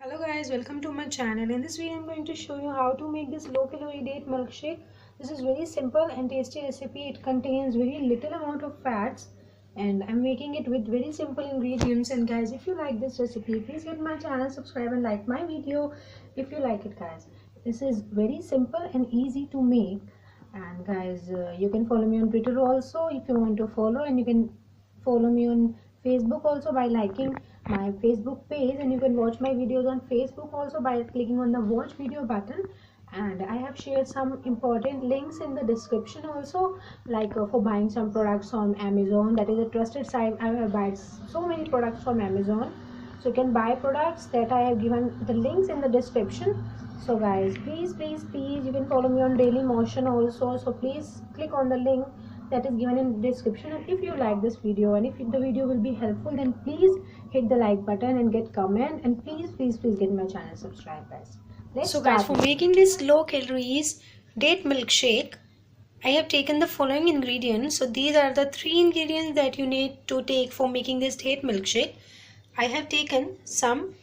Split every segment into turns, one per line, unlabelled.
Hello guys, welcome to my channel. In this video I'm going to show you how to make this low calorie date milkshake. This is very simple and tasty recipe. It contains very little amount of fats and I'm making it with very simple ingredients. And guys, if you like this recipe, please hit my channel, subscribe and like my video if you like it guys. This is very simple and easy to make. And guys, you can follow me on Twitter also if you want to follow, and you can follow me on Facebook also by liking my Facebook page, and you can watch my videos on Facebook also by clicking on the watch video button. And I have shared some important links in the description also, like for buying some products on Amazon. That is a trusted site. I have bought so many products from Amazon, so you can buy products that I have given the links in the description. So guys, please you can follow me on Dailymotion also, so please click on the link that is given in the description. And if you like this video and if the video will be helpful, then please hit the like button and get comment, and please get my channel subscribed guys. So guys, for making this low calories date milkshake, I have taken the following ingredients. So these are the 3 ingredients that you need to take for making this date milkshake. I have taken some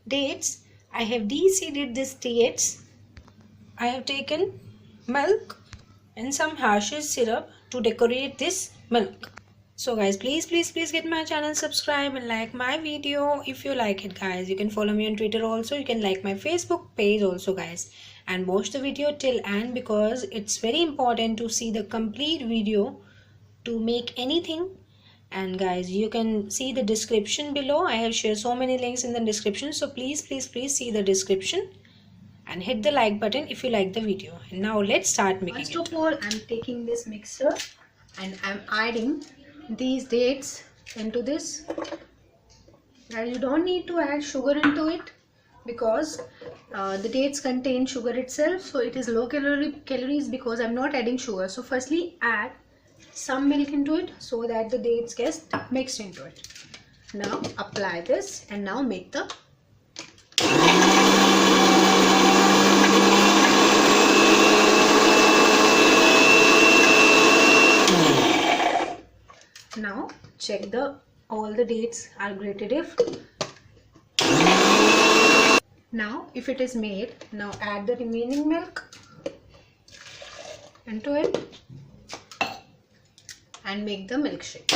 dates. I have de-seeded these dates. I have taken milk and some Hershey's syrup to decorate this milk. So guys, please get my channel, subscribe and like my video if you like it guys. You can follow me on Twitter also, you can like my Facebook page also guys, and watch the video till end because it's very important to see the complete video to make anything. And guys, you can see the description below. I have shared so many links in the description, so please see the description and hit the like button if you like the video. And now let's start making it.
First of all, I'm taking this mixer and I'm adding these dates into this. Now you don't need to add sugar into it because the dates contain sugar itself, so it is low calories because I'm not adding sugar. So firstly add some milk into it so that the dates get mixed into it. Now apply this and now make the now check all the dates are grated. Now if it is made, now add the remaining milk into it and make the milkshake.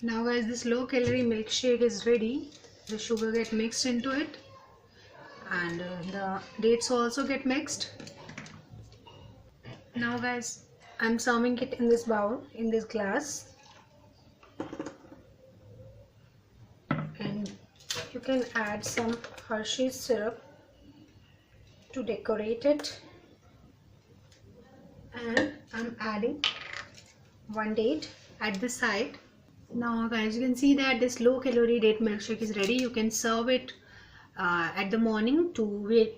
Now guys, this low calorie milkshake is ready. The sugar get mixed into it and the dates also get mixed. Now guys, I'm serving it in this bowl, in this glass, and you can add some Hershey's syrup to decorate it, and I'm adding 1 date at the side. Now guys, you can see that this low calorie date milkshake is ready. You can serve it at the morning to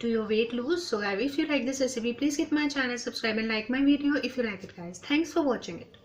your weight loss. So guys, if you like this recipe, please hit my channel, subscribe and like my video if you like it guys. Thanks for watching it.